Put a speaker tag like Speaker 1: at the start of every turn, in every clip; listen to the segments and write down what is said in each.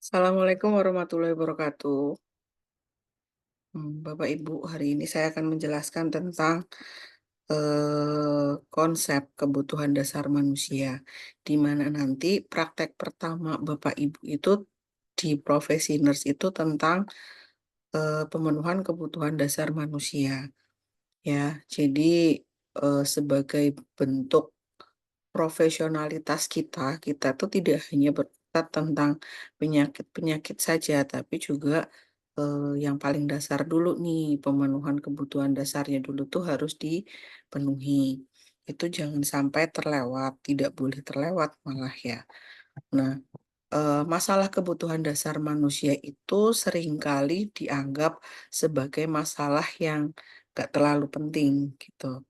Speaker 1: Assalamualaikum warahmatullahi wabarakatuh. Bapak Ibu, hari ini saya akan menjelaskan tentang konsep kebutuhan dasar manusia, di mana nanti praktek pertama Bapak Ibu itu di profesi nurse itu tentang pemenuhan kebutuhan dasar manusia, ya. Jadi sebagai bentuk profesionalitas kita, kita tuh tidak hanya berkutat tentang penyakit-penyakit saja, tapi juga, yang paling dasar dulu nih, pemenuhan kebutuhan dasarnya dulu tuh harus dipenuhi. Itu jangan sampai terlewat, tidak boleh terlewat malah ya. Nah, masalah kebutuhan dasar manusia itu seringkali dianggap sebagai masalah yang nggak terlalu penting, gitu.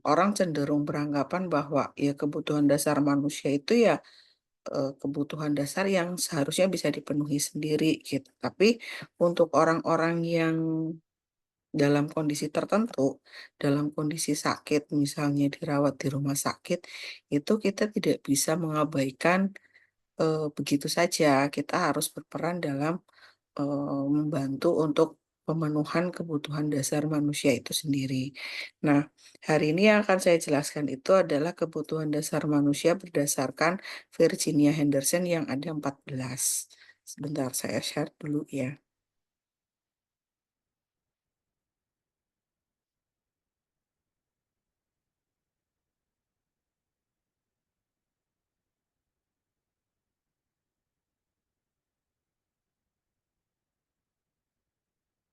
Speaker 1: Orang cenderung beranggapan bahwa ya kebutuhan dasar manusia itu ya, kebutuhan dasar yang seharusnya bisa dipenuhi sendiri gitu. Tapi untuk orang-orang yang dalam kondisi tertentu, dalam kondisi sakit misalnya dirawat di rumah sakit, itu kita tidak bisa mengabaikan, begitu saja. Kita harus berperan dalam membantu untuk pemenuhan kebutuhan dasar manusia itu sendiri. Nah, hari ini yang akan saya jelaskan itu adalah kebutuhan dasar manusia berdasarkan Virginia Henderson yang ada 14. Sebentar saya share dulu ya.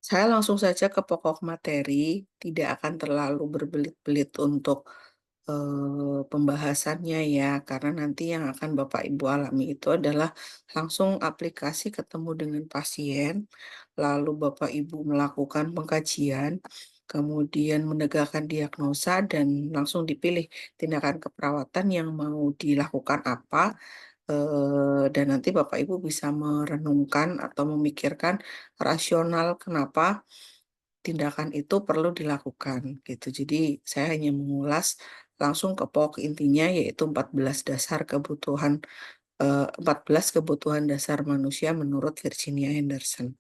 Speaker 1: Saya langsung saja ke pokok materi, tidak akan terlalu berbelit-belit untuk pembahasannya ya, karena nanti yang akan Bapak Ibu alami itu adalah langsung aplikasi ketemu dengan pasien, lalu Bapak Ibu melakukan pengkajian, kemudian menegakkan diagnosa dan langsung dipilih tindakan keperawatan yang mau dilakukan apa, dan nanti Bapak Ibu bisa merenungkan atau memikirkan rasional kenapa tindakan itu perlu dilakukan gitu. Jadi saya hanya mengulas langsung ke pokok intinya yaitu 14 kebutuhan dasar manusia menurut Virginia Henderson.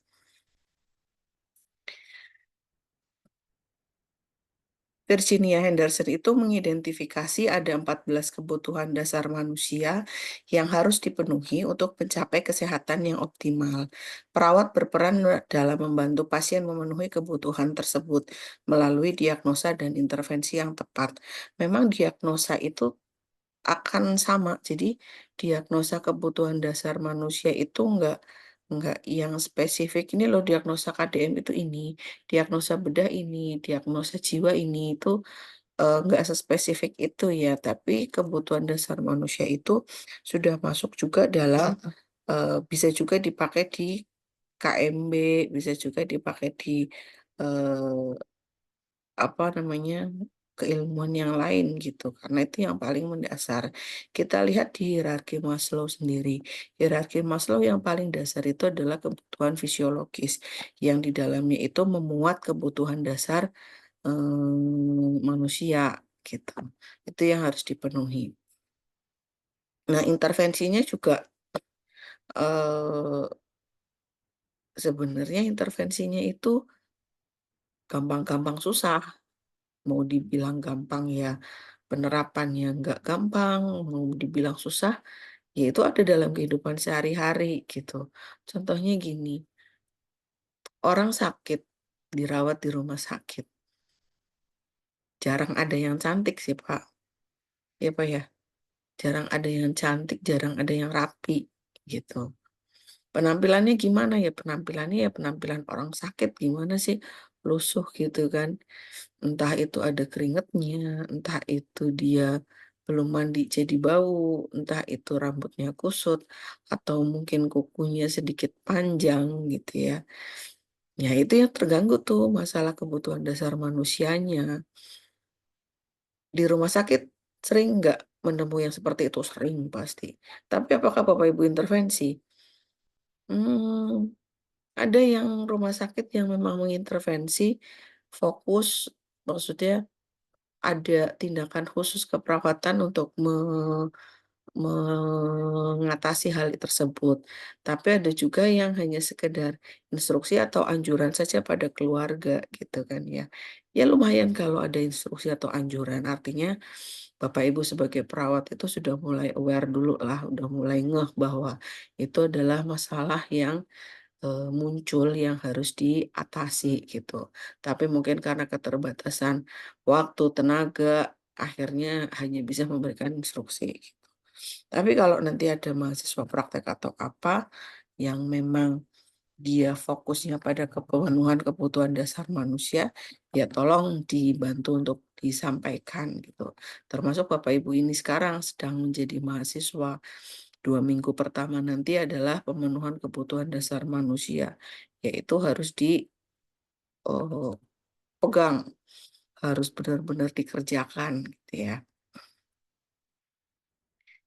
Speaker 1: Virginia Henderson itu mengidentifikasi ada 14 kebutuhan dasar manusia yang harus dipenuhi untuk mencapai kesehatan yang optimal. Perawat berperan dalam membantu pasien memenuhi kebutuhan tersebut melalui diagnosa dan intervensi yang tepat. Memang diagnosa itu akan sama. Jadi diagnosa kebutuhan dasar manusia itu enggak yang spesifik, ini loh diagnosa KDM itu ini, diagnosa bedah ini, diagnosa jiwa ini, itu, enggak sespesifik itu ya. Tapi kebutuhan dasar manusia itu sudah masuk juga dalam, bisa juga dipakai di KMB, bisa juga dipakai di, eee apa namanya, keilmuan yang lain gitu, karena itu yang paling mendasar. Kita lihat di hierarki Maslow sendiri. Hierarki Maslow yang paling dasar itu adalah kebutuhan fisiologis, yang di dalamnya itu memuat kebutuhan dasar, manusia gitu. Itu yang harus dipenuhi. Nah, intervensinya juga, eee, sebenarnya intervensinya itu gampang-gampang susah. Mau dibilang gampang ya penerapannya nggak gampang, mau dibilang susah, ya itu ada dalam kehidupan sehari-hari gitu. Contohnya gini, orang sakit, dirawat di rumah sakit, jarang ada yang cantik sih Pak, ya Pak ya? Jarang ada yang cantik, jarang ada yang rapi, gitu. Penampilannya gimana ya? Penampilannya ya penampilan orang sakit, gimana sih? Lusuh gitu kan. Entah itu ada keringatnya, entah itu dia belum mandi jadi bau, entah itu rambutnya kusut, atau mungkin kukunya sedikit panjang gitu ya. Ya itu yang terganggu tuh masalah kebutuhan dasar manusianya. Di rumah sakit sering nggak menemui yang seperti itu? Sering pasti. Tapi apakah Bapak Ibu intervensi? Hmm, ada yang rumah sakit yang memang mengintervensi fokus, maksudnya ada tindakan khusus keperawatan untuk mengatasi hal tersebut. Tapi ada juga yang hanya sekedar instruksi atau anjuran saja pada keluarga gitu kan ya. Ya lumayan kalau ada instruksi atau anjuran, artinya Bapak Ibu sebagai perawat itu sudah mulai aware dulu lah, udah mulai ngeh bahwa itu adalah masalah yang muncul yang harus diatasi gitu. Tapi mungkin karena keterbatasan waktu, tenaga, akhirnya hanya bisa memberikan instruksi gitu. Tapi kalau nanti ada mahasiswa praktek atau apa, yang memang dia fokusnya pada pemenuhan kebutuhan dasar manusia, ya tolong dibantu untuk disampaikan gitu. Termasuk Bapak Ibu ini sekarang sedang menjadi mahasiswa. 2 minggu pertama nanti adalah pemenuhan kebutuhan dasar manusia, yaitu harus dipegang, harus benar-benar dikerjakan gitu ya.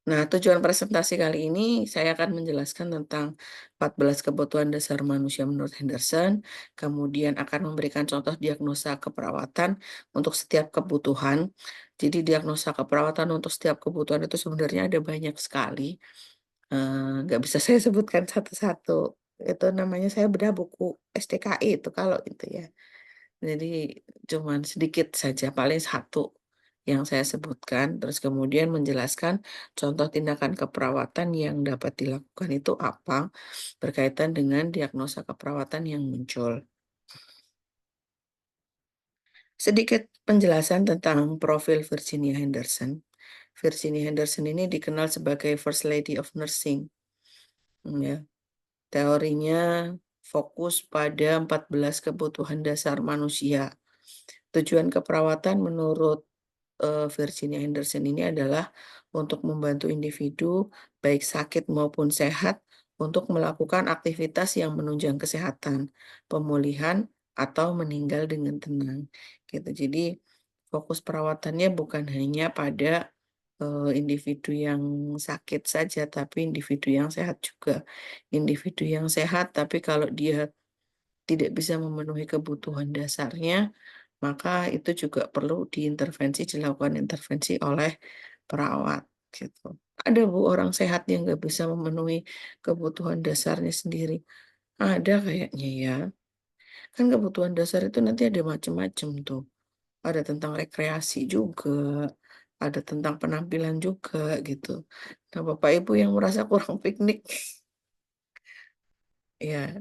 Speaker 1: Nah, tujuan presentasi kali ini saya akan menjelaskan tentang 14 kebutuhan dasar manusia menurut Henderson, kemudian akan memberikan contoh diagnosa keperawatan untuk setiap kebutuhan. Jadi diagnosa keperawatan untuk setiap kebutuhan itu sebenarnya ada banyak sekali, nggak bisa saya sebutkan satu-satu. Itu namanya saya bedah buku STKI itu kalau itu ya. Jadi cuman sedikit saja, paling satu yang saya sebutkan, terus kemudian menjelaskan contoh tindakan keperawatan yang dapat dilakukan itu apa, berkaitan dengan diagnosa keperawatan yang muncul. Sedikit penjelasan tentang profil Virginia Henderson. Virginia Henderson ini dikenal sebagai First Lady of Nursing, ya. Teorinya fokus pada 14 kebutuhan dasar manusia. Tujuan keperawatan menurut Virginia Henderson ini adalah untuk membantu individu, baik sakit maupun sehat, untuk melakukan aktivitas yang menunjang kesehatan, pemulihan, atau meninggal dengan tenang, gitu. Jadi, fokus perawatannya bukan hanya pada, individu yang sakit saja, tapi individu yang sehat juga. Individu yang sehat, tapi kalau dia tidak bisa memenuhi kebutuhan dasarnya, maka itu juga perlu dilakukan intervensi oleh perawat, gitu. Ada Bu, orang sehat yang nggak bisa memenuhi kebutuhan dasarnya sendiri? Ada kayaknya ya. Kan kebutuhan dasar itu nanti ada macam-macam tuh. Ada tentang rekreasi juga, ada tentang penampilan juga, gitu. Nah, Bapak Ibu yang merasa kurang piknik, ya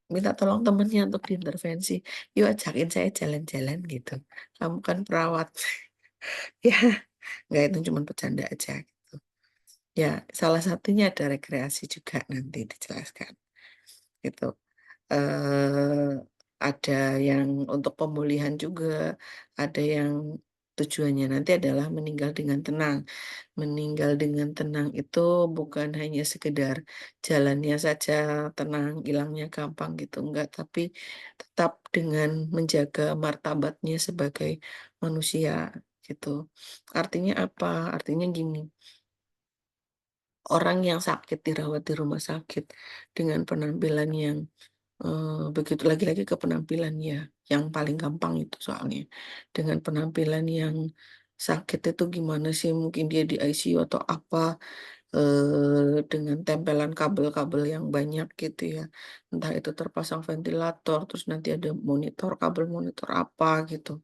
Speaker 1: minta tolong temennya untuk diintervensi, "Yuk ajakin saya jalan-jalan," gitu. "Kamu kan perawat." Ya, nggak itu cuma bercanda aja gitu. Ya, salah satunya ada rekreasi juga nanti dijelaskan, gitu. Eee, ada yang untuk pemulihan juga, ada yang tujuannya nanti adalah meninggal dengan tenang. Meninggal dengan tenang itu bukan hanya sekedar jalannya saja tenang, hilangnya gampang gitu, enggak, tapi tetap dengan menjaga martabatnya sebagai manusia, gitu. Artinya apa? Artinya gini, orang yang sakit dirawat di rumah sakit dengan penampilan yang begitu lagi-lagi ke penampilan ya, yang paling gampang itu soalnya. Dengan penampilan yang sakit itu gimana sih, mungkin dia di ICU atau apa, dengan tempelan kabel-kabel yang banyak gitu ya. Entah itu terpasang ventilator, terus nanti ada monitor, kabel monitor apa gitu.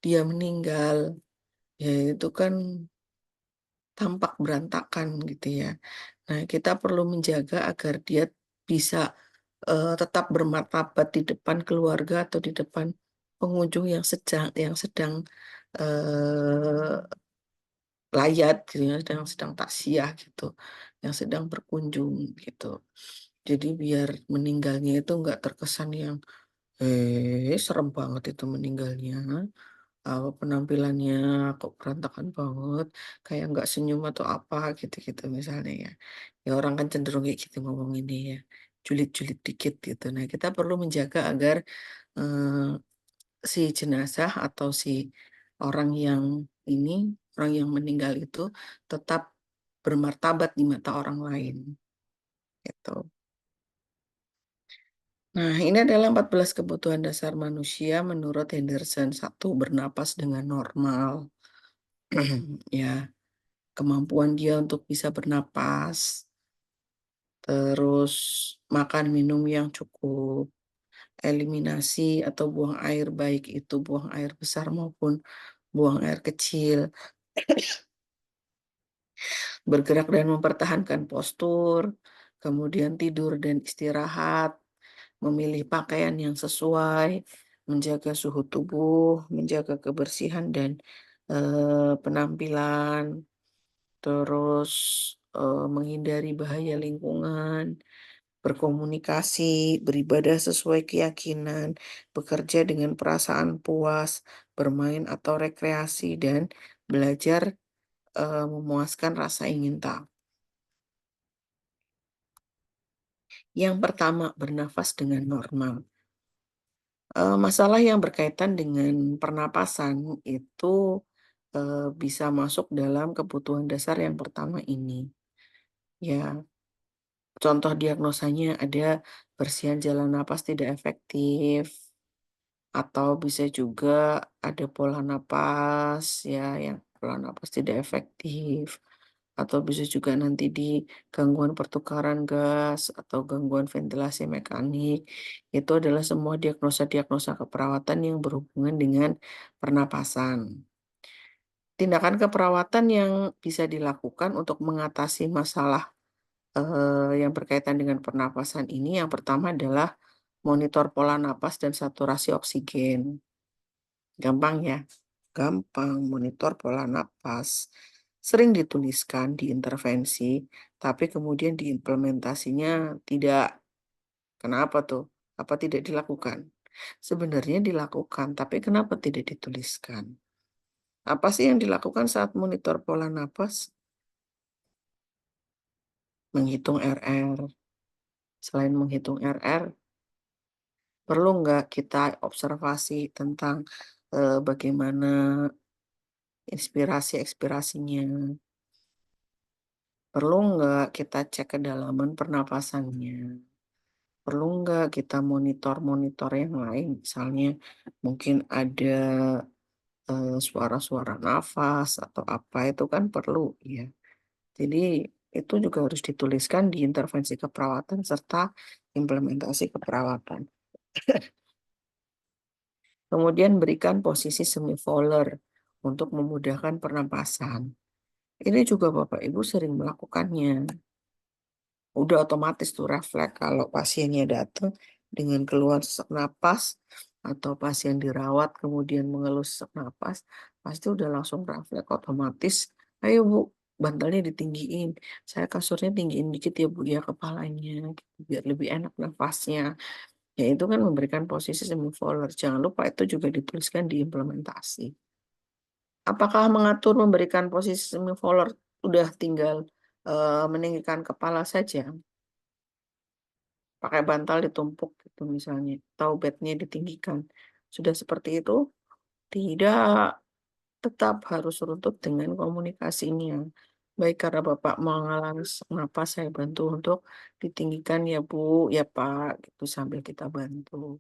Speaker 1: Dia meninggal, ya itu kan tampak berantakan gitu ya. Nah, kita perlu menjaga agar dia bisa tetap bermartabat di depan keluarga atau di depan pengunjung yang sedang, eee, layat gitu ya, yang sedang takziah gitu, yang sedang berkunjung gitu. Jadi biar meninggalnya itu nggak terkesan yang, serem banget itu meninggalnya, penampilannya kok berantakan banget, kayak nggak senyum atau apa gitu-gitu misalnya ya. Ya orang kan cenderung kayak gitu ngomonginnya ya, julid-julid dikit gitu. Nah kita perlu menjaga agar, eee, si jenazah atau si orang yang orang yang meninggal itu tetap bermartabat di mata orang lain, gitu. Nah, ini adalah 14 kebutuhan dasar manusia menurut Henderson. Satu, bernapas dengan normal. Ya. kemampuan dia untuk bisa bernapas, terus makan minum yang cukup, eliminasi atau buang air baik itu buang air besar maupun buang air kecil, bergerak dan mempertahankan postur, kemudian tidur dan istirahat, memilih pakaian yang sesuai, menjaga suhu tubuh, menjaga kebersihan dan, penampilan, terus, menghindari bahaya lingkungan, berkomunikasi, beribadah sesuai keyakinan, bekerja dengan perasaan puas, bermain atau rekreasi, dan belajar, memuaskan rasa ingin tahu. Yang pertama, bernafas dengan normal. Masalah yang berkaitan dengan pernapasan itu, bisa masuk dalam kebutuhan dasar yang pertama ini. Ya, contoh diagnosanya ada bersihan jalan napas tidak efektif, atau bisa juga ada pola napas ya, yang pola napas tidak efektif, atau bisa juga nanti di gangguan pertukaran gas atau gangguan ventilasi mekanik. Itu adalah semua diagnosa-diagnosa keperawatan yang berhubungan dengan pernapasan. Tindakan keperawatan yang bisa dilakukan untuk mengatasi masalah, yang berkaitan dengan pernapasan ini, yang pertama adalah monitor pola napas dan saturasi oksigen. Gampang ya? Gampang, monitor pola napas. Sering dituliskan di intervensi, tapi kemudian diimplementasinya tidak. Kenapa tuh? Apa tidak dilakukan? Sebenarnya dilakukan, tapi kenapa tidak dituliskan? Apa sih yang dilakukan saat monitor pola napas? Menghitung RR. Selain menghitung RR, perlu nggak kita observasi tentang bagaimana inspirasi-ekspirasinya? Perlu nggak kita cek kedalaman pernapasannya? Perlu nggak kita monitor-monitor yang lain? Misalnya mungkin ada suara-suara nafas atau apa itu kan perlu ya. Jadi itu juga harus dituliskan di intervensi keperawatan serta implementasi keperawatan. Kemudian berikan posisi semivolar untuk memudahkan pernapasan. Ini juga Bapak Ibu sering melakukannya. Udah otomatis tuh refleks kalau pasiennya datang dengan keluhan sesak napas atau pasien dirawat kemudian mengeluh sesak napas, pasti udah langsung refleks otomatis, "Ayo Bu, bantalnya ditinggiin, saya kasurnya tinggiin dikit ya Bu ya kepalanya, gitu, biar lebih enak nafasnya." Ya itu kan memberikan posisi semivolar, jangan lupa itu juga dituliskan di implementasi. Apakah mengatur memberikan posisi semivolar udah tinggal, meninggikan kepala saja? Pakai bantal ditumpuk gitu misalnya, atau bednya ditinggikan. Sudah seperti itu? Tidak, tetap harus runtut dengan komunikasinya. Baik, karena Bapak mengalami sesak napas, saya bantu untuk ditinggikan ya Bu, ya Pak, gitu sambil kita bantu.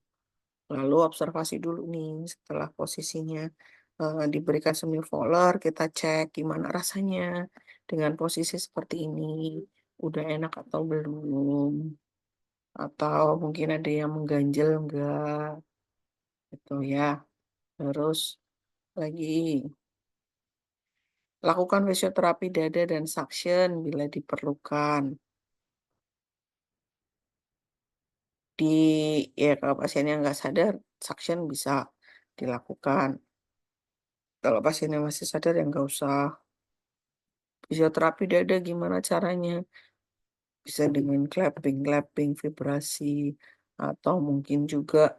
Speaker 1: Lalu observasi dulu nih setelah posisinya, diberikan semivolar, kita cek gimana rasanya dengan posisi seperti ini, udah enak atau belum. Atau mungkin ada yang mengganjel enggak, gitu ya. Terus lagi, lakukan fisioterapi dada dan suction bila diperlukan. Di ya kalau pasiennya nggak sadar, suction bisa dilakukan. Kalau pasiennya masih sadar ya nggak usah. Fisioterapi dada gimana caranya? Bisa dengan clapping-clapping, vibrasi, atau mungkin juga,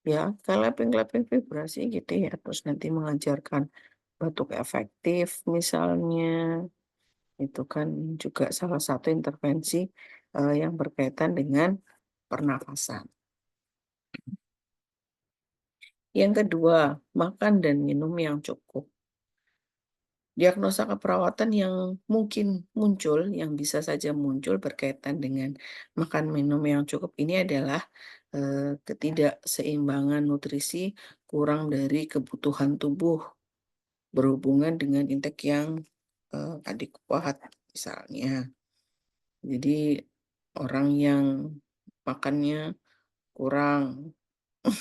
Speaker 1: ya clapping-clapping vibrasi gitu ya, terus nanti mengajarkan batuk efektif misalnya, itu kan juga salah satu intervensi, yang berkaitan dengan pernafasan. Yang kedua, makan dan minum yang cukup. Diagnosa keperawatan yang mungkin muncul, yang bisa saja muncul berkaitan dengan makan minum yang cukup ini adalah, ketidakseimbangan nutrisi kurang dari kebutuhan tubuh. berhubungan dengan intake yang, adekuat misalnya. Jadi orang yang makannya kurang,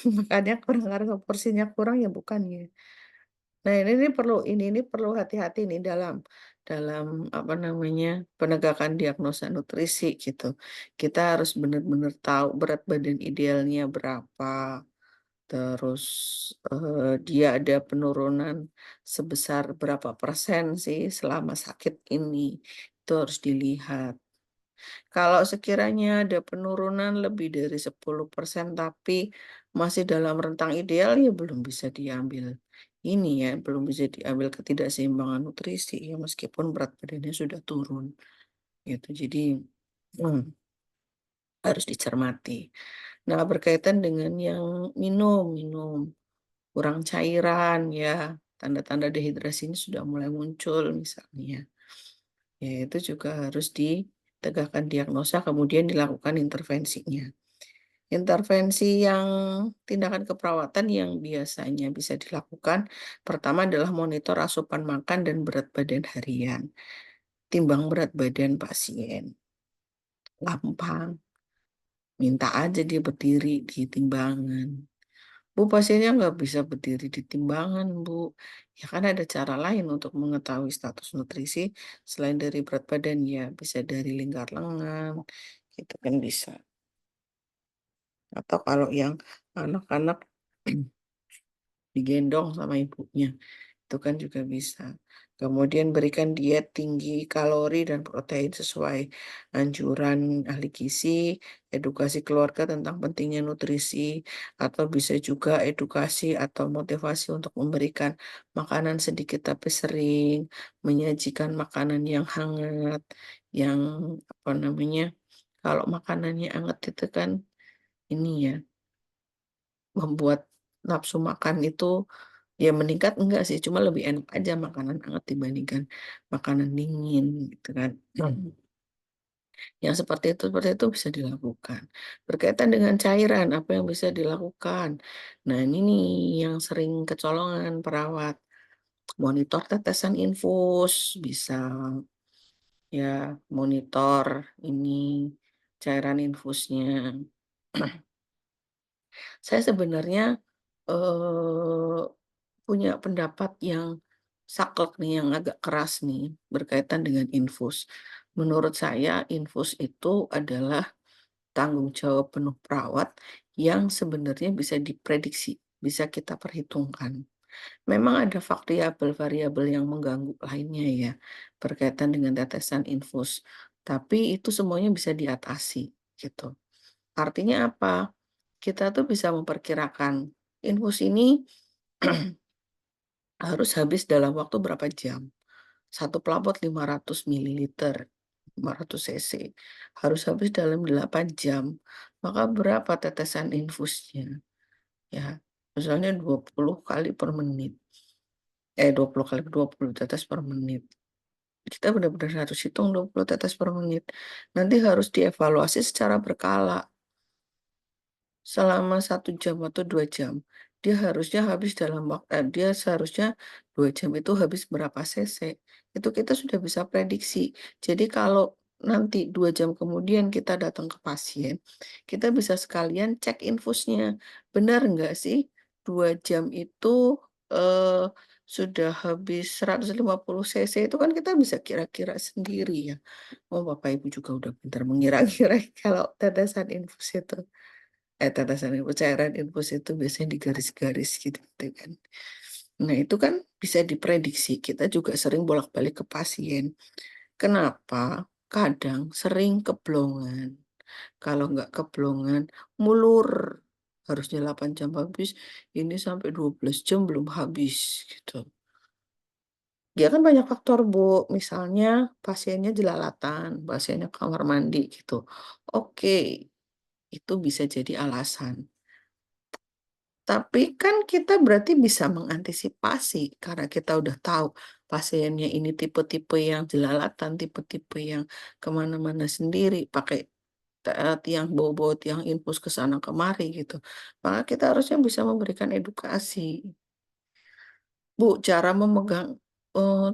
Speaker 1: makannya kurang karena porsinya kurang ya bukan ya. Nah ini perlu hati-hati nih dalam apa namanya, penegakan diagnosa nutrisi gitu. Kita harus benar-benar tahu berat badan idealnya berapa, terus, dia ada penurunan sebesar berapa persen sih selama sakit ini, itu harus dilihat. Kalau sekiranya ada penurunan lebih dari 10% tapi masih dalam rentang ideal, ya belum bisa diambil ini ya, belum bisa diambil ketidakseimbangan nutrisi ya, meskipun berat badannya sudah turun, gitu. Jadi, harus dicermati. Nah, berkaitan dengan yang minum kurang cairan ya, tanda-tanda dehidrasi ini sudah mulai muncul misalnya. Ya, itu juga harus ditegakkan diagnosa, kemudian dilakukan intervensinya. Intervensi yang tindakan keperawatan yang biasanya bisa dilakukan, pertama adalah monitor asupan makan dan berat badan harian, timbang berat badan pasien. Gampang, minta aja dia berdiri di timbangan. Bu, pasiennya nggak bisa berdiri di timbangan, Bu. Ya kan ada cara lain untuk mengetahui status nutrisi selain dari berat badan ya, bisa dari lingkar lengan, gitu kan bisa. Atau kalau yang anak-anak digendong sama ibunya. Itu kan juga bisa. Kemudian berikan diet tinggi kalori dan protein sesuai anjuran ahli gizi, edukasi keluarga tentang pentingnya nutrisi, atau bisa juga edukasi atau motivasi untuk memberikan makanan sedikit tapi sering, menyajikan makanan yang hangat, yang apa namanya, kalau makanannya hangat itu kan ini ya, membuat nafsu makan itu ya meningkat enggak sih, cuma lebih enak aja makanan hangat dibandingkan makanan dingin gitu kan. Yang seperti itu bisa dilakukan. Berkaitan dengan cairan, apa yang bisa dilakukan? Nah, ini nih yang sering kecolongan perawat. Monitor tetesan infus bisa ya, monitor ini cairan infusnya. Saya sebenarnya, eee, punya pendapat yang saklek nih, yang agak keras nih, berkaitan dengan infus. Menurut saya infus itu adalah tanggung jawab penuh perawat yang sebenarnya bisa diprediksi, bisa kita perhitungkan. Memang ada variabel yang mengganggu lainnya ya, berkaitan dengan tetesan infus, tapi itu semuanya bisa diatasi, gitu. Artinya apa? Kita tuh bisa memperkirakan infus ini harus habis dalam waktu berapa jam. Satu pelapot 500 mililiter, 500 cc, harus habis dalam 8 jam. Maka berapa tetesan infusnya? Ya, misalnya 20 kali per menit. 20 kali 20 tetes per menit. Kita benar-benar harus hitung 20 tetes per menit. Nanti harus dievaluasi secara berkala. Selama 1 jam atau 2 jam, dia seharusnya 2 jam itu habis berapa cc, itu kita sudah bisa prediksi. Jadi kalau nanti 2 jam kemudian kita datang ke pasien, kita bisa sekalian cek infusnya. Benar nggak sih 2 jam itu, sudah habis 150 cc, itu kan kita bisa kira-kira sendiri ya. Oh, Bapak Ibu juga udah pintar mengira-ngira kalau tetesan infus itu. Tetesan cairan infus itu biasanya di garis-garis gitu kan. Nah, itu kan bisa diprediksi, kita juga sering bolak-balik ke pasien. Kenapa? Kadang sering keblongan. Kalau nggak keblongan, mulur. Harusnya 8 jam habis, ini sampai 12 jam belum habis, gitu. Dia kan banyak faktor, Bu. Misalnya pasiennya jelalatan, pasiennya kamar mandi gitu. Oke, itu bisa jadi alasan. Tapi kan kita berarti bisa mengantisipasi karena kita udah tahu pasiennya ini tipe-tipe yang jelalatan, tipe-tipe yang kemana-mana sendiri, pakai tiang bawa-bawa tiang infus ke sana kemari gitu. Maka kita harusnya bisa memberikan edukasi. Bu, cara memegang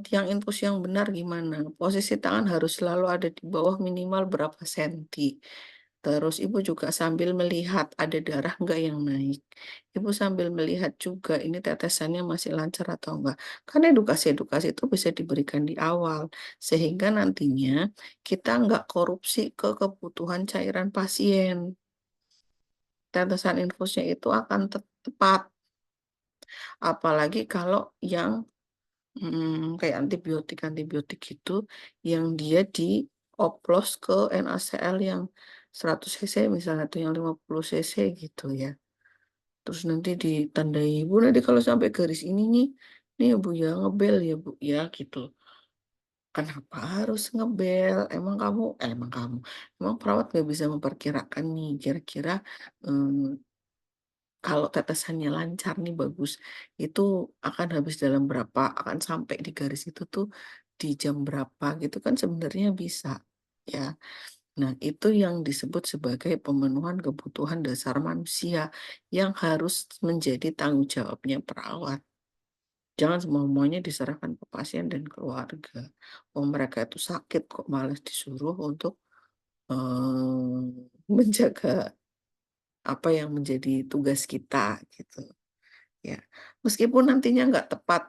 Speaker 1: tiang infus yang benar gimana? Posisi tangan harus selalu ada di bawah minimal berapa senti. Terus ibu juga sambil melihat ada darah nggak yang naik. Ibu sambil melihat juga ini tetesannya masih lancar atau enggak. Karena edukasi-edukasi itu bisa diberikan di awal. Sehingga nantinya kita nggak korupsi ke kebutuhan cairan pasien. Tetesan infusnya itu akan tepat. Apalagi kalau yang kayak antibiotik-antibiotik itu yang dia dioplos ke NaCl yang 100 cc misalnya atau yang 50 cc gitu ya. Terus nanti ditandai, "Bu, nanti kalau sampai garis ini nih ya Bu ya, ngebel ya Bu ya," gitu. Kenapa harus ngebel? Emang perawat nggak bisa memperkirakan nih kira-kira, mmm kalau tetesannya lancar nih bagus, itu akan habis dalam berapa, akan sampai di garis itu tuh di jam berapa gitu kan sebenarnya bisa, ya. Nah, itu yang disebut sebagai pemenuhan kebutuhan dasar manusia yang harus menjadi tanggung jawabnya perawat. Jangan semau-maunya diserahkan ke pasien dan keluarga. Oh, mereka itu sakit kok malah disuruh untuk, menjaga apa yang menjadi tugas kita gitu. Ya, meskipun nantinya nggak tepat,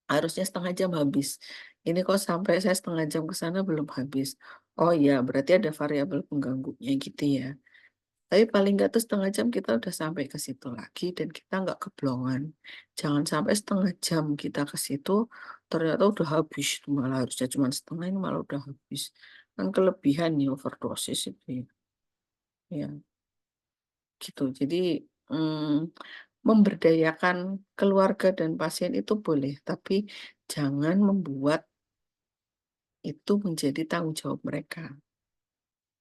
Speaker 1: harusnya 1/2 jam habis. Ini kok sampai saya 1/2 jam ke sana belum habis. Oh iya, berarti ada variabel pengganggunya gitu ya. Tapi paling nggak tuh 1/2 jam kita udah sampai ke situ lagi dan kita nggak keblongan. Jangan sampai 1/2 jam kita ke situ, ternyata udah habis, malah harusnya cuma setengah, ini malah udah habis. Kan kelebihan ya overdosis itu ya. Ya, gitu. Jadi, mmm memberdayakan keluarga dan pasien itu boleh, tapi jangan membuat itu menjadi tanggung jawab mereka.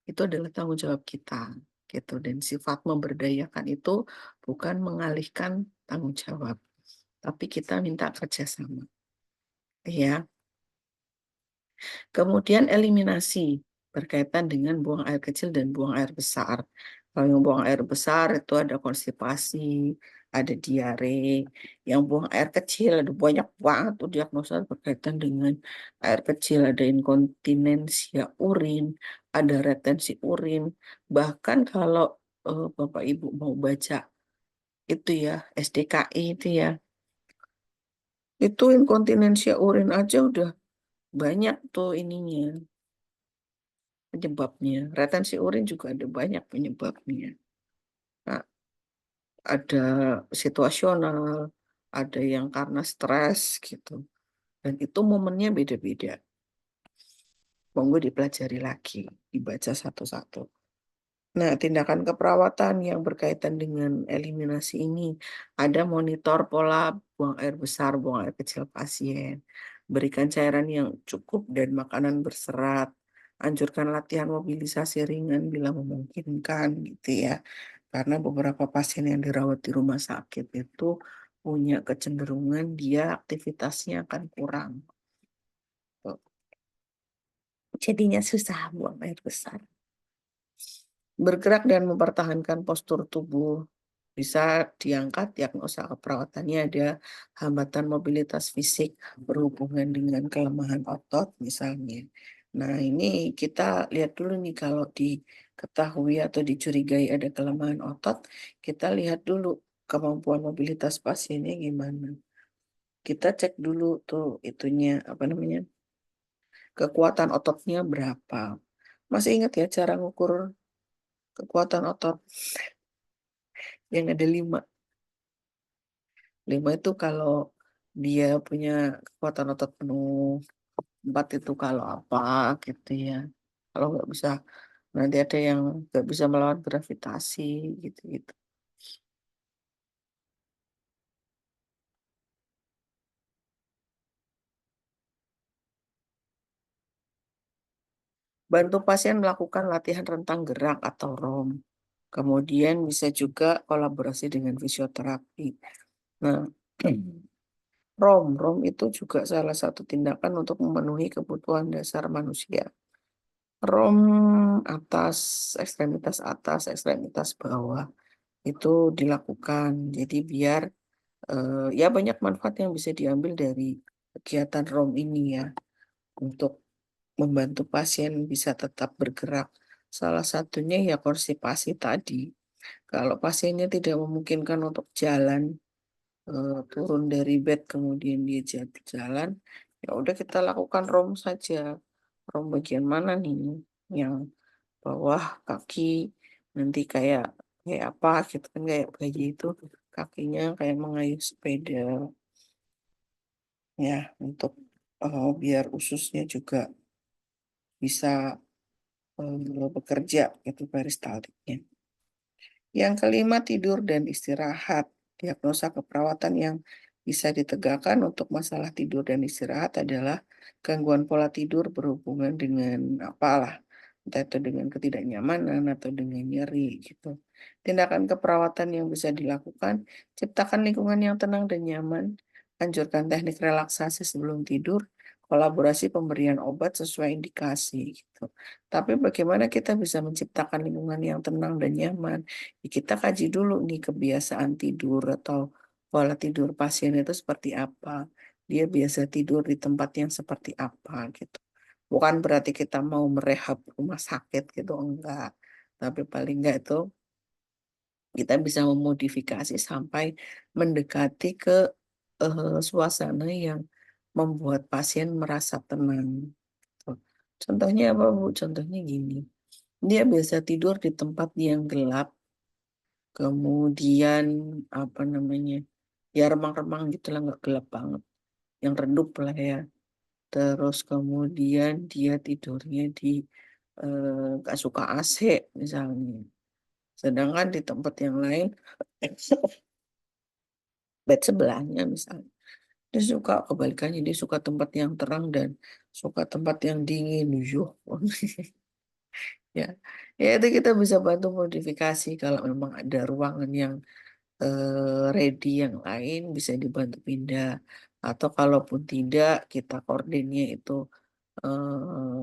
Speaker 1: Itu adalah tanggung jawab kita, gitu. Dan sifat memberdayakan itu bukan mengalihkan tanggung jawab, tapi kita minta kerjasama, ya. Kemudian eliminasi berkaitan dengan buang air kecil dan buang air besar. Kalau yang buang air besar itu ada konstipasi, ada diare. Yang buang air kecil ada banyak banget tuh diagnosa berkaitan dengan air kecil, ada inkontinensia urin, ada retensi urin. Bahkan kalau Bapak Ibu mau baca itu ya, SDKI itu ya, itu inkontinensia urin aja udah banyak tuh ininya, penyebabnya. Retensi urin juga ada banyak penyebabnya. Nah, ada situasional, ada yang karena stres gitu. Dan itu momennya beda-beda. Monggo dipelajari lagi, dibaca satu-satu. Nah, tindakan keperawatan yang berkaitan dengan eliminasi ini, ada monitor pola buang air besar, buang air kecil pasien, berikan cairan yang cukup dan makanan berserat, anjurkan latihan mobilisasi ringan bila memungkinkan gitu ya. Karena beberapa pasien yang dirawat di rumah sakit itu punya kecenderungan dia aktivitasnya akan kurang. Tuh. Jadinya susah buang air besar. Bergerak dan mempertahankan postur tubuh. Bisa diangkat diagnosa keperawatannya ada hambatan mobilitas fisik berhubungan dengan kelemahan otot misalnya. Nah, ini kita lihat dulu nih kalau diketahui atau dicurigai ada kelemahan otot, kita lihat dulu kemampuan mobilitas pasiennya gimana. Kita cek dulu tuh itunya, apa namanya, kekuatan ototnya berapa. Masih ingat ya cara ngukur kekuatan otot yang ada 5. 5 itu kalau dia punya kekuatan otot penuh, 4 itu kalau apa gitu ya. Kalau nggak bisa, nanti ada yang nggak bisa melawan gravitasi gitu-gitu. Bantu pasien melakukan latihan rentang gerak atau ROM. Kemudian bisa juga kolaborasi dengan fisioterapi. Nah, ROM itu juga salah satu tindakan untuk memenuhi kebutuhan dasar manusia. ROM atas, ekstremitas bawah itu dilakukan. Jadi biar Ya banyak manfaat yang bisa diambil dari kegiatan ROM ini ya, untuk membantu pasien bisa tetap bergerak. Salah satunya ya konstipasi tadi. Kalau pasiennya tidak memungkinkan untuk jalan, turun dari bed kemudian dia jalan, ya udah kita lakukan ROM saja. ROM bagian mana nih? Yang bawah kaki, nanti kayak kayak apa gitu kan, kayak bayi itu kakinya kayak mengayuh sepeda ya, untuk biar ususnya juga bisa bekerja itu peristaltiknya. Yang kelima, tidur dan istirahat. Diagnosa keperawatan yang bisa ditegakkan untuk masalah tidur dan istirahat adalah gangguan pola tidur berhubungan dengan apalah, entah itu dengan ketidaknyamanan atau dengan nyeri gitu. Tindakan keperawatan yang bisa dilakukan, ciptakan lingkungan yang tenang dan nyaman, anjurkan teknik relaksasi sebelum tidur, kolaborasi pemberian obat sesuai indikasi gitu. Tapi bagaimana kita bisa menciptakan lingkungan yang tenang dan nyaman? Ya, kita kaji dulu nih kebiasaan tidur atau pola tidur pasien itu seperti apa. Dia biasa tidur di tempat yang seperti apa gitu. Bukan berarti kita mau merehab rumah sakit gitu, enggak. Tapi paling enggak itu kita bisa memodifikasi sampai mendekati ke suasana yang membuat pasien merasa tenang. Gitu. Contohnya apa, Bu? Contohnya gini. Dia biasa tidur di tempat yang gelap, kemudian apa namanya, ya remang-remang gitu lah, nggak gelap banget, yang redup lah ya. Terus kemudian dia tidurnya di nggak suka AC misalnya. Sedangkan di tempat yang lain, bed sebelahnya misalnya, dia suka kebalikannya, dia suka tempat yang terang dan suka tempat yang dingin. Yuh. Ya, ya itu kita bisa bantu modifikasi kalau memang ada ruangan yang ready yang lain bisa dibantu pindah. Atau kalaupun tidak, kita kordinnya itu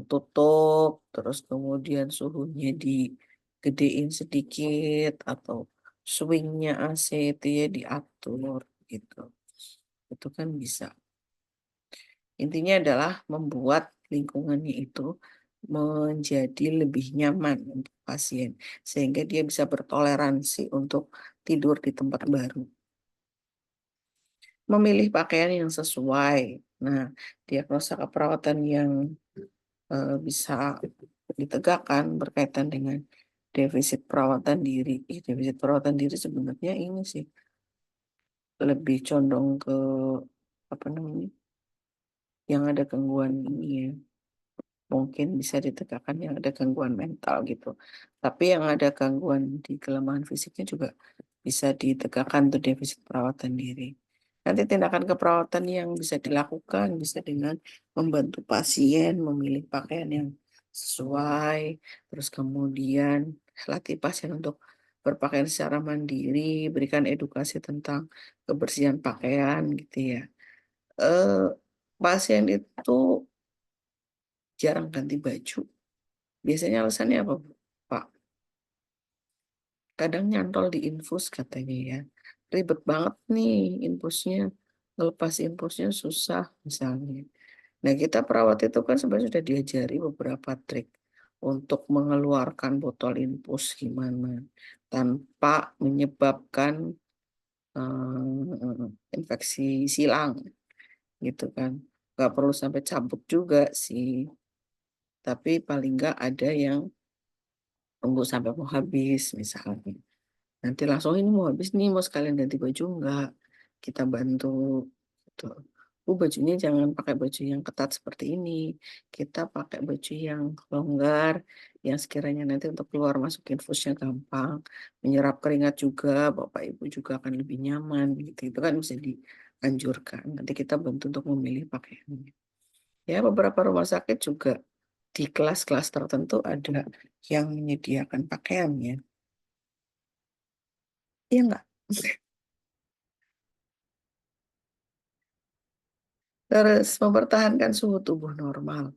Speaker 1: tutup, terus kemudian suhunya digedein sedikit, atau swingnya AC itu ya diatur gitu. Itu kan bisa. Intinya adalah membuat lingkungannya itu menjadi lebih nyaman untuk pasien, sehingga dia bisa bertoleransi untuk tidur di tempat baru. Memilih pakaian yang sesuai. Nah, diagnosa keperawatan yang bisa ditegakkan berkaitan dengan defisit perawatan diri. Defisit perawatan diri sebenarnya ini sih lebih condong ke apa namanya, yang ada gangguan ini ya. Mungkin bisa ditegakkan yang ada gangguan mental gitu. Tapi yang ada gangguan di kelemahan fisiknya juga bisa ditegakkan tuh defisit perawatan diri. Nanti tindakan keperawatan yang bisa dilakukan bisa dengan membantu pasien memilih pakaian yang sesuai, terus kemudian latih pasien untuk berpakaian secara mandiri, berikan edukasi tentang kebersihan pakaian gitu ya. Eh, Pasien itu jarang ganti baju. Biasanya alasannya apa, Bu? Pak? Kadang nyantol di infus katanya ya. Ribet banget nih infusnya. Ngelepas infusnya susah misalnya. Nah, kita perawat itu kan sebenarnya sudah diajari beberapa trik untuk mengeluarkan botol infus gimana tanpa menyebabkan infeksi silang gitu kan. Gak perlu sampai cabut juga sih. Tapi paling nggak ada yang tunggu sampai mau habis misalnya. Nanti langsung ini mau habis nih, mau sekalian ganti baju enggak? Kita bantu gitu. Bajunya jangan pakai baju yang ketat seperti ini. Kita pakai baju yang longgar, yang sekiranya nanti untuk keluar masuk infusnya gampang, menyerap keringat juga, Bapak Ibu juga akan lebih nyaman gitu. Itu kan bisa dianjurkan. Nanti kita bantu untuk memilih pakaiannya. Ya, beberapa rumah sakit juga di kelas-kelas tertentu ada yang menyediakan pakaiannya. Iya nggak? Terus mempertahankan suhu tubuh normal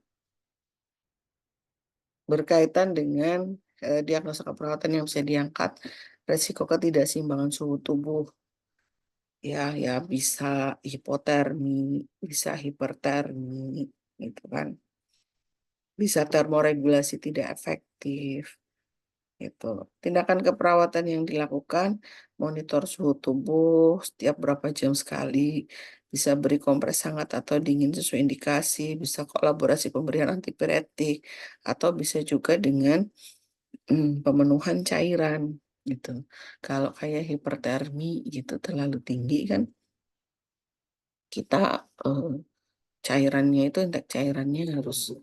Speaker 1: berkaitan dengan diagnosa keperawatan yang bisa diangkat, resiko ketidakseimbangan suhu tubuh ya bisa hipotermi, bisa hipertermi, gitu kan. Bisa termoregulasi tidak efektif, gitu. Tindakan keperawatan yang dilakukan, monitor suhu tubuh setiap berapa jam sekali, bisa beri kompres hangat atau dingin sesuai indikasi, bisa kolaborasi pemberian antipiretik, atau bisa juga dengan pemenuhan cairan, gitu. Kalau kayak hipertermi gitu terlalu tinggi kan, kita, cairannya itu intake cairannya harus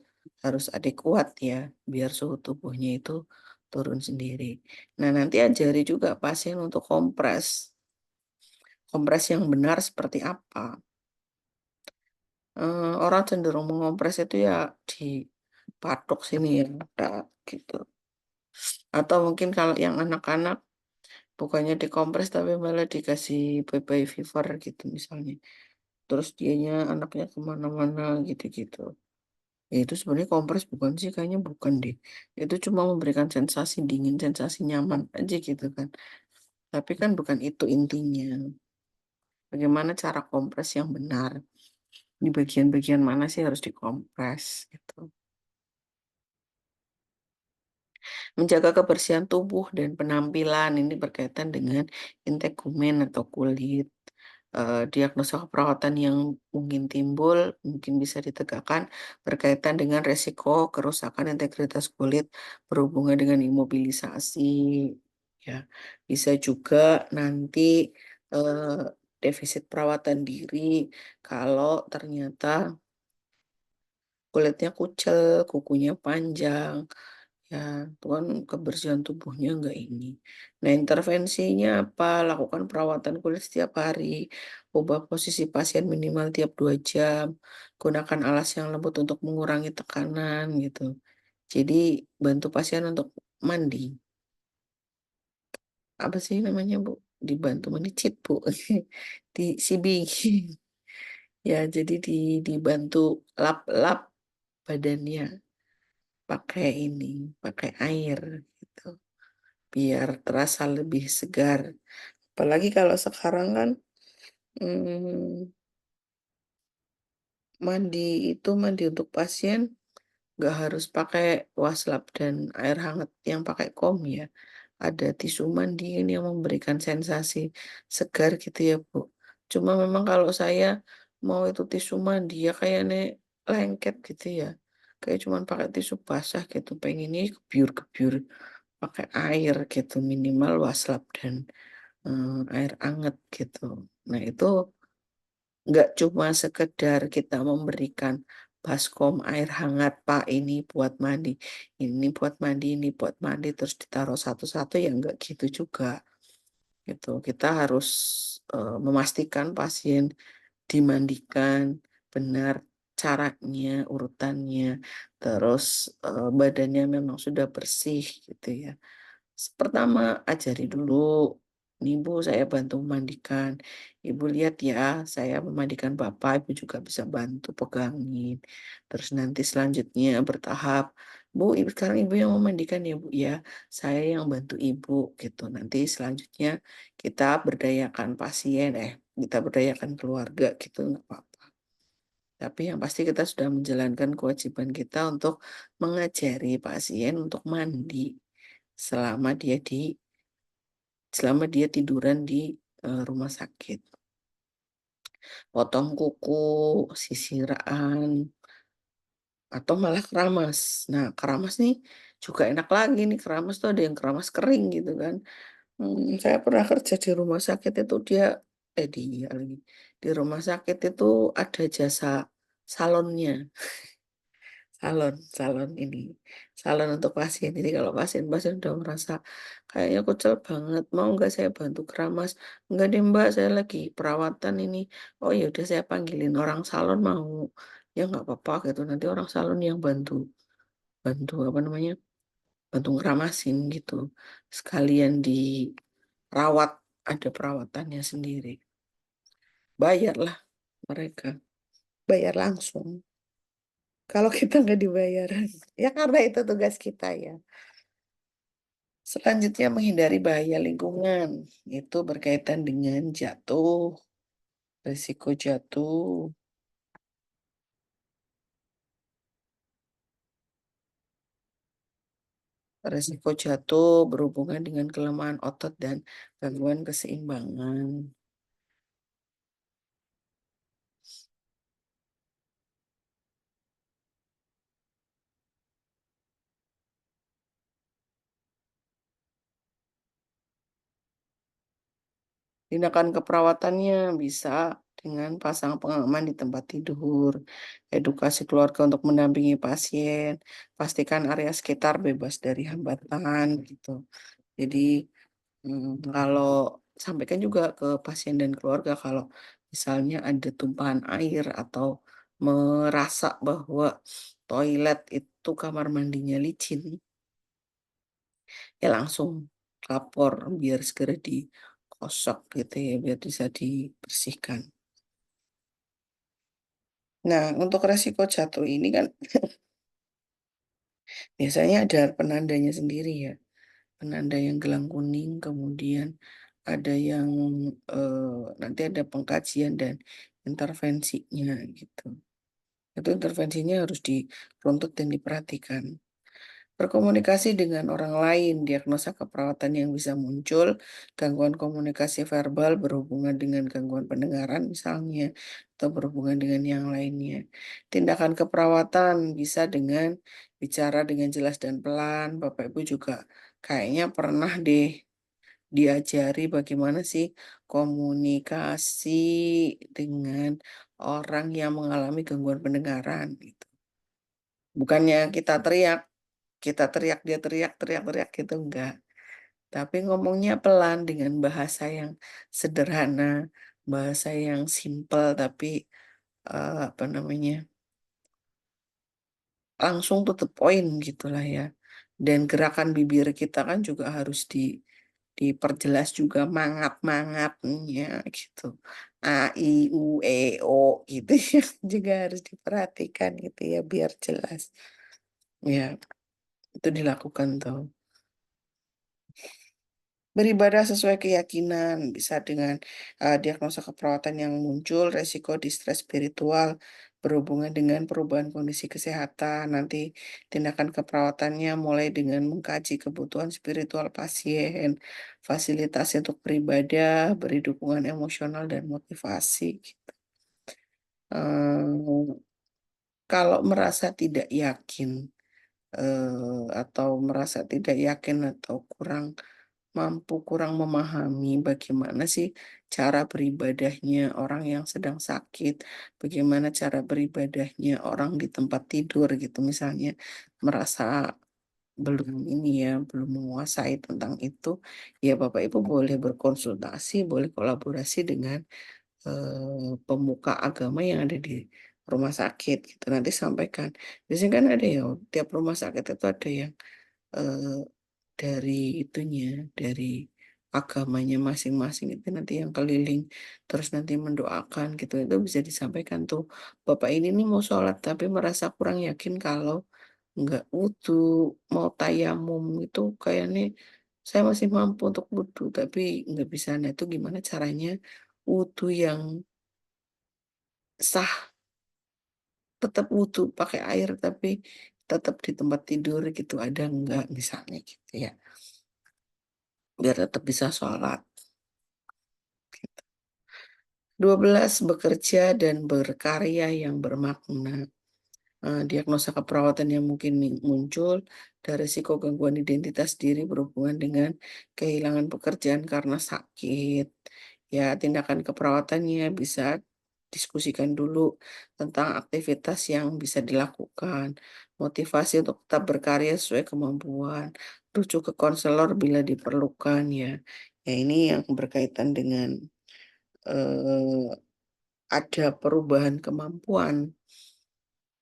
Speaker 1: harus adekuat ya, biar suhu tubuhnya itu turun sendiri. Nah, nanti ajari juga pasien untuk kompres. Kompres yang benar seperti apa? Orang cenderung mengompres itu ya di patok sini ya, dak, gitu. Atau mungkin kalau yang anak-anak bukannya dikompres tapi malah dikasih baby fever gitu misalnya. Terus dianya anaknya kemana mana gitu-gitu. Ya itu sebenarnya kompres bukan sih? Kayaknya bukan deh. Itu cuma memberikan sensasi dingin, sensasi nyaman aja gitu kan. Tapi kan bukan itu intinya. Bagaimana cara kompres yang benar? Di bagian-bagian mana sih harus dikompres gitu. Menjaga kebersihan tubuh dan penampilan ini berkaitan dengan integumen atau kulit. Diagnosa keperawatan yang mungkin timbul, mungkin bisa ditegakkan berkaitan dengan resiko kerusakan integritas kulit berhubungan dengan imobilisasi, ya. Bisa juga nanti eh, defisit perawatan diri kalau ternyata kulitnya kucel, kukunya panjang, ya, itu kan kebersihan tubuhnya enggak ini. Nah, intervensinya apa? Lakukan perawatan kulit setiap hari, ubah posisi pasien minimal tiap 2 jam, gunakan alas yang lembut untuk mengurangi tekanan gitu. Jadi bantu pasien untuk mandi. Apa sih namanya, Bu? Dibantu mandi cheat, Bu. Di CB. Ya, jadi dibantu lap-lap badannya pakai ini, pakai air gitu. Biar terasa lebih segar. Apalagi kalau sekarang kan, mmm, mandi untuk pasien nggak harus pakai wastafel dan air hangat yang pakai ya. Ada tisu mandi ini yang memberikan sensasi segar gitu ya, Bu. Cuma memang kalau saya mau itu tisu mandi ya kayak lengket gitu ya, kayak cuman pakai tisu basah gitu, pengennya gebyur-gebyur pakai air gitu, minimal wastafel dan air anget gitu. Nah itu nggak cuma sekedar kita memberikan baskom air hangat, "Pak, ini buat mandi, ini buat mandi, ini buat mandi," terus ditaruh satu-satu, ya nggak gitu juga, gitu. Kita harus, memastikan pasien dimandikan benar caranya, urutannya, terus, badannya memang sudah bersih gitu ya. Pertama, ajari dulu, "Nih Bu, saya bantu memandikan. Ibu lihat ya, saya memandikan Bapak, Ibu juga bisa bantu pegangin." Terus nanti selanjutnya bertahap, "Bu, sekarang Ibu yang memandikan ya Bu ya, saya yang bantu Ibu," gitu. Nanti selanjutnya kita berdayakan pasien, kita berdayakan keluarga gitu, nggak apa-apa. Tapi yang pasti kita sudah menjalankan kewajiban kita untuk mengajari pasien untuk mandi selama dia di selama dia tiduran di, rumah sakit. Potong kuku, sisiran, atau malah keramas. Nah, keramas nih juga enak lagi nih, keramas tuh ada yang keramas kering gitu kan. Saya pernah kerja di rumah sakit itu dia lagi, di rumah sakit itu ada jasa salonnya. Salon ini, salon untuk pasien. Jadi kalau pasien-pasien udah merasa kayaknya kucel banget, "Mau nggak saya bantu keramas?" "Enggak deh Mbak, saya lagi perawatan ini." "Oh ya udah saya panggilin orang salon mau." "Ya nggak apa-apa," gitu, nanti orang salon yang bantu bantu apa namanya, bantu ngeramasin gitu. Sekalian dirawat, ada perawatannya sendiri. Bayarlah mereka, bayar langsung. Kalau kita nggak dibayar, ya karena itu tugas kita ya. Selanjutnya menghindari bahaya lingkungan, itu berkaitan dengan jatuh, Risiko jatuh. Risiko jatuh berhubungan dengan kelemahan otot dan gangguan keseimbangan. Tindakan keperawatannya bisa dengan pasang pengaman di tempat tidur, edukasi keluarga untuk mendampingi pasien, pastikan area sekitar bebas dari hambatan gitu. Jadi kalau sampaikan juga ke pasien dan keluarga kalau misalnya ada tumpahan air atau merasa bahwa toilet itu kamar mandinya licin, ya langsung lapor biar segera dikosok gitu ya, biar bisa dibersihkan. Nah, untuk resiko jatuh ini kan biasanya ada penandanya sendiri ya. Penanda yang gelang kuning, kemudian ada yang nanti ada pengkajian dan intervensinya gitu. Itu intervensinya harus diruntut dan diperhatikan. Berkomunikasi dengan orang lain, diagnosa keperawatan yang bisa muncul, gangguan komunikasi verbal berhubungan dengan gangguan pendengaran misalnya, atau berhubungan dengan yang lainnya. Tindakan keperawatan bisa dengan bicara dengan jelas dan pelan. Bapak Ibu juga kayaknya pernah deh diajari bagaimana sih komunikasi dengan orang yang mengalami gangguan pendengaran gitu. Bukannya kita teriak, dia teriak gitu, enggak. Tapi ngomongnya pelan dengan bahasa yang sederhana, bahasa yang simpel tapi, apa namanya, langsung to the point gitulah ya. Dan gerakan bibir kita kan juga harus diperjelas juga mangat-mangatnya gitu. A, I, U, E, O gitu ya, juga harus diperhatikan gitu ya biar jelas. Ya, itu dilakukan tuh. Beribadah sesuai keyakinan, bisa dengan diagnosa keperawatan yang muncul, resiko distress spiritual, berhubungan dengan perubahan kondisi kesehatan. Nanti tindakan keperawatannya mulai dengan mengkaji kebutuhan spiritual pasien, fasilitasi untuk beribadah, beri dukungan emosional dan motivasi. Eh, Kalau merasa tidak yakin atau merasa tidak yakin atau kurang memahami bagaimana sih cara beribadahnya orang yang sedang sakit, bagaimana cara beribadahnya orang di tempat tidur gitu misalnya, merasa belum ini ya, belum menguasai tentang itu, ya Bapak Ibu boleh berkonsultasi, boleh kolaborasi dengan pemuka agama yang ada di rumah sakit gitu. Nanti sampaikan. Biasanya kan ada ya, tiap rumah sakit itu ada yang eh, dari itunya, dari agamanya masing-masing itu nanti yang keliling, terus nanti mendoakan gitu, itu bisa disampaikan tuh, Bapak ini nih mau sholat tapi merasa kurang yakin kalau nggak wudu, mau tayamum itu kayaknya saya masih mampu untuk wudu, tapi nggak bisa. Nah itu gimana caranya wudu yang sah, tetap wudu pakai air tapi tetap di tempat tidur gitu, ada nggak misalnya gitu ya, biar tetap bisa sholat. 12 bekerja dan berkarya yang bermakna. Diagnosa keperawatan yang mungkin muncul dari risiko gangguan identitas diri berhubungan dengan kehilangan pekerjaan karena sakit. Ya, tindakan keperawatannya bisa diskusikan dulu tentang aktivitas yang bisa dilakukan, motivasi untuk tetap berkarya sesuai kemampuan, rujuk ke konselor bila diperlukan ya. Ya, ini yang berkaitan dengan eh, ada perubahan kemampuan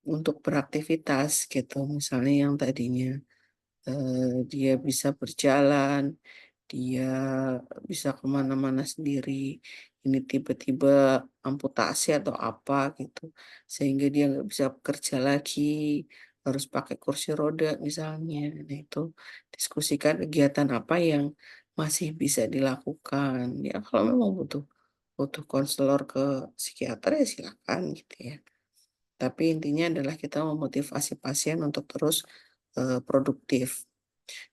Speaker 1: untuk beraktivitas gitu. Misalnya yang tadinya dia bisa berjalan, dia bisa kemana-mana sendiri, ini tiba-tiba amputasi atau apa gitu, sehingga dia nggak bisa bekerja lagi, harus pakai kursi roda misalnya. Nah itu diskusikan kegiatan apa yang masih bisa dilakukan. Ya kalau memang butuh butuh konselor ke psikiater ya silakan gitu ya. Tapi intinya adalah kita memotivasi pasien untuk terus, produktif.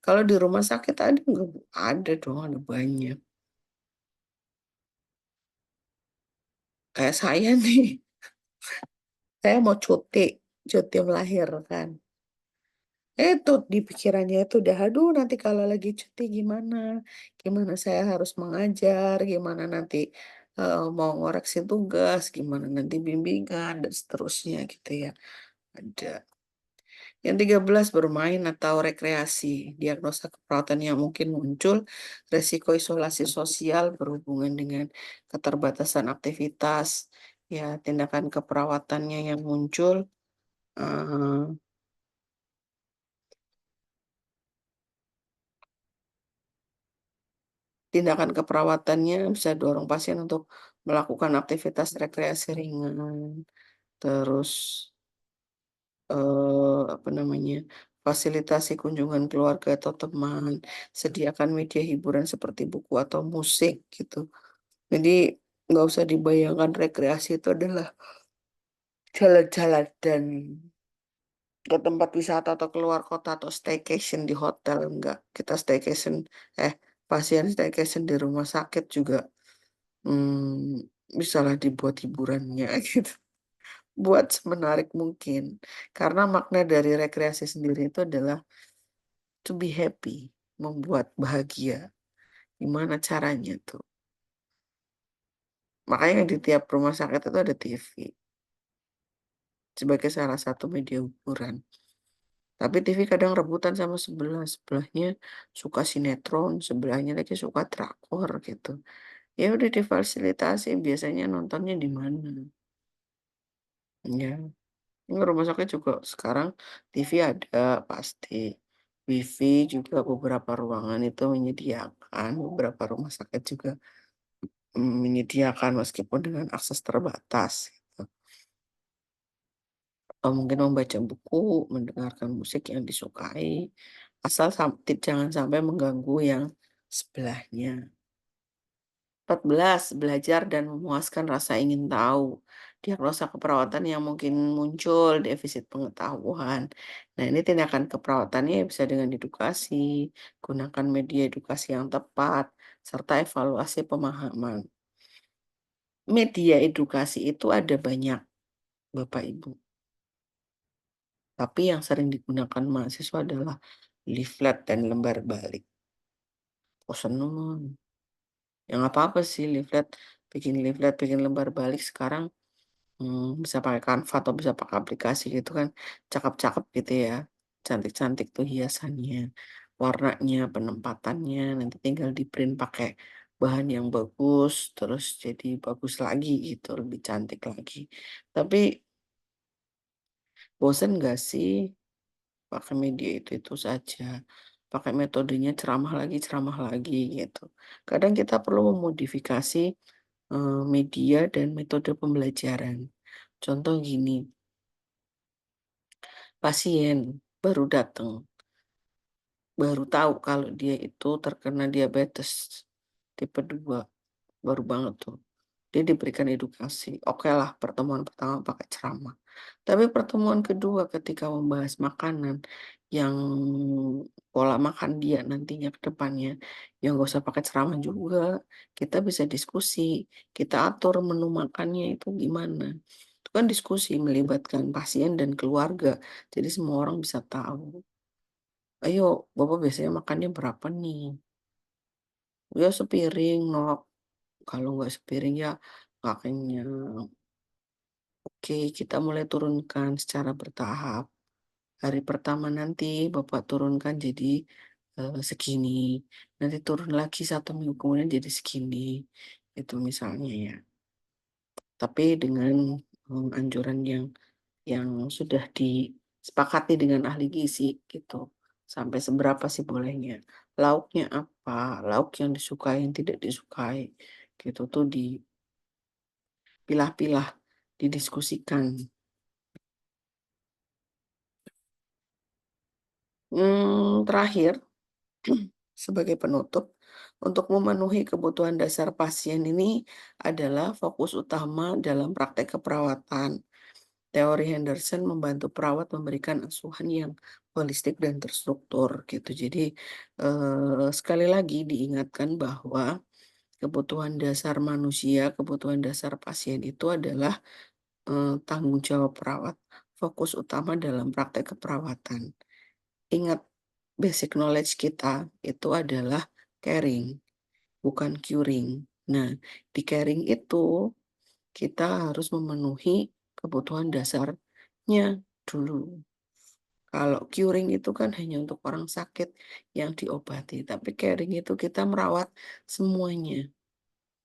Speaker 1: Kalau di rumah sakit ada nggak, Bu? Ada dong, ada banyak. Kayak saya nih, saya mau cuti melahirkan. Itu di pikirannya itu udah, "Aduh nanti kalau lagi cuti gimana? Gimana saya harus mengajar, gimana nanti, mau ngoreksi tugas, gimana nanti bimbingan," dan seterusnya gitu ya, ada. Yang 13 bermain atau rekreasi, diagnosa keperawatan yang mungkin muncul, resiko isolasi sosial berhubungan dengan keterbatasan aktivitas, ya tindakan keperawatannya yang muncul, eee, tindakan keperawatannya bisa dorong pasien untuk melakukan aktivitas rekreasi ringan, terus, apa namanya, fasilitasi kunjungan keluarga atau teman, sediakan media hiburan seperti buku atau musik gitu. Jadi, nggak usah dibayangkan rekreasi itu adalah jalan-jalan dan ke tempat wisata atau keluar kota atau staycation di hotel, enggak. Kita staycation pasien staycation di rumah sakit juga, bisalah dibuat hiburannya gitu, buat semenarik mungkin. Karena makna dari rekreasi sendiri itu adalah to be happy, membuat bahagia. Gimana caranya tuh? Makanya di tiap rumah sakit itu ada TV, sebagai salah satu media hiburan. Tapi TV kadang rebutan sama sebelah, sebelahnya suka sinetron, sebelahnya lagi suka drakor gitu. Ya udah difasilitasi, biasanya nontonnya di mana, ya. Ini rumah sakit juga sekarang TV ada pasti, WiFi juga beberapa ruangan itu menyediakan, beberapa rumah sakit juga, menyediakan meskipun dengan akses terbatas gitu. Atau mungkin membaca buku, mendengarkan musik yang disukai, asal jangan sampai mengganggu yang sebelahnya. 14, belajar dan memuaskan rasa ingin tahu. Diagnosa keperawatan yang mungkin muncul, defisit pengetahuan. Nah, ini tindakan keperawatannya bisa dengan edukasi, gunakan media edukasi yang tepat, serta evaluasi pemahaman. Media edukasi itu ada banyak, Bapak Ibu. Tapi yang sering digunakan mahasiswa adalah leaflet dan lembar balik. Bosen. Ya nggak apa-apa sih leaflet, bikin lembar balik sekarang, bisa pakai Canva atau bisa pakai aplikasi gitu kan, cakep-cakep gitu ya, cantik-cantik tuh hiasannya, warnanya, penempatannya, nanti tinggal di-print pakai bahan yang bagus, terus jadi bagus lagi gitu, lebih cantik lagi. Tapi bosen nggak sih pakai media itu saja, pakai metodenya ceramah lagi gitu. Kadang kita perlu memodifikasi, media dan metode pembelajaran. Contoh gini, pasien baru datang, baru tahu kalau dia itu terkena diabetes tipe 2, baru banget tuh. Dia diberikan edukasi. Okelah pertemuan pertama pakai ceramah. Tapi pertemuan kedua ketika membahas makanan yang pola makan dia nantinya ke depannya, ya nggak usah pakai ceramah juga. Kita bisa diskusi, kita atur menu makannya itu gimana. Itu kan diskusi melibatkan pasien dan keluarga. Jadi semua orang bisa tahu. Ayo, Bapak biasanya makannya berapa nih? Ya sepiring, Nok. Kalau nggak sepiring ya nggak kenyang. Oke, kita mulai turunkan secara bertahap. Hari pertama nanti Bapak turunkan jadi, segini, nanti turun lagi 1 minggu kemudian jadi segini, itu misalnya ya. Tapi dengan, anjuran yang sudah disepakati dengan ahli gizi gitu, sampai seberapa sih bolehnya, lauknya apa, lauk yang disukai, yang tidak disukai, gitu tuh dipilah-pilah, didiskusikan. Terakhir sebagai penutup, Untuk memenuhi kebutuhan dasar pasien ini adalah fokus utama dalam praktek keperawatan. Teori Henderson membantu perawat memberikan asuhan yang holistik dan terstruktur gitu. Jadi, sekali lagi diingatkan bahwa kebutuhan dasar manusia, kebutuhan dasar pasien itu adalah, tanggung jawab perawat, fokus utama dalam praktek keperawatan. Ingat, basic knowledge kita itu adalah caring, bukan curing. Nah, di caring itu kita harus memenuhi kebutuhan dasarnya dulu. Kalau curing itu kan hanya untuk orang sakit yang diobati, tapi caring itu kita merawat semuanya,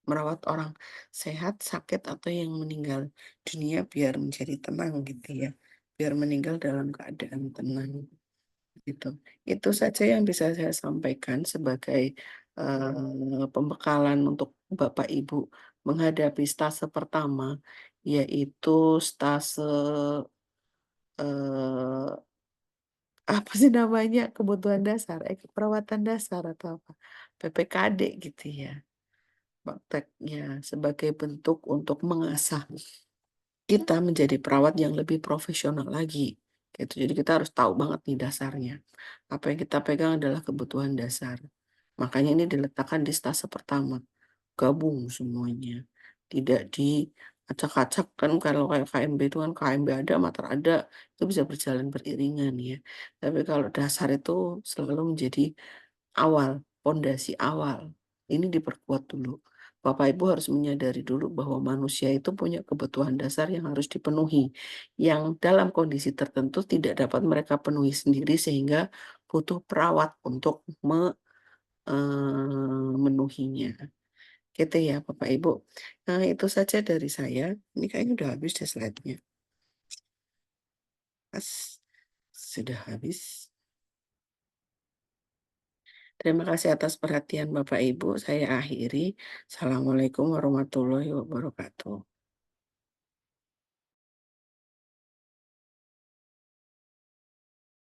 Speaker 1: merawat orang sehat, sakit, atau yang meninggal dunia biar menjadi tenang gitu ya, biar meninggal dalam keadaan tenang gitu. Itu saja yang bisa saya sampaikan sebagai, pembekalan untuk Bapak Ibu menghadapi stase pertama, yaitu stase, eee, apa sih namanya, kebutuhan dasar, perawatan dasar atau apa, PPKD gitu ya, prakteknya sebagai bentuk untuk mengasah kita menjadi perawat yang lebih profesional lagi, gitu. Jadi kita harus tahu banget nih dasarnya. Apa yang kita pegang adalah kebutuhan dasar. Makanya ini diletakkan di stase pertama, gabung semuanya. Tidak diacak-acak, kan kalau kayak KMB itu kan KMB ada, mater ada, itu bisa berjalan beriringan ya. Tapi kalau dasar itu selalu menjadi awal, pondasi awal. Ini diperkuat dulu. Bapak Ibu harus menyadari dulu bahwa manusia itu punya kebutuhan dasar yang harus dipenuhi, yang dalam kondisi tertentu tidak dapat mereka penuhi sendiri sehingga butuh perawat untuk memenuhinya. Gitu ya Bapak Ibu. Nah, itu saja dari saya. Ini kayaknya udah habis deh slide-nya. Pas, sudah habis. Terima kasih atas perhatian Bapak Ibu. Saya akhiri. Assalamualaikum warahmatullahi wabarakatuh.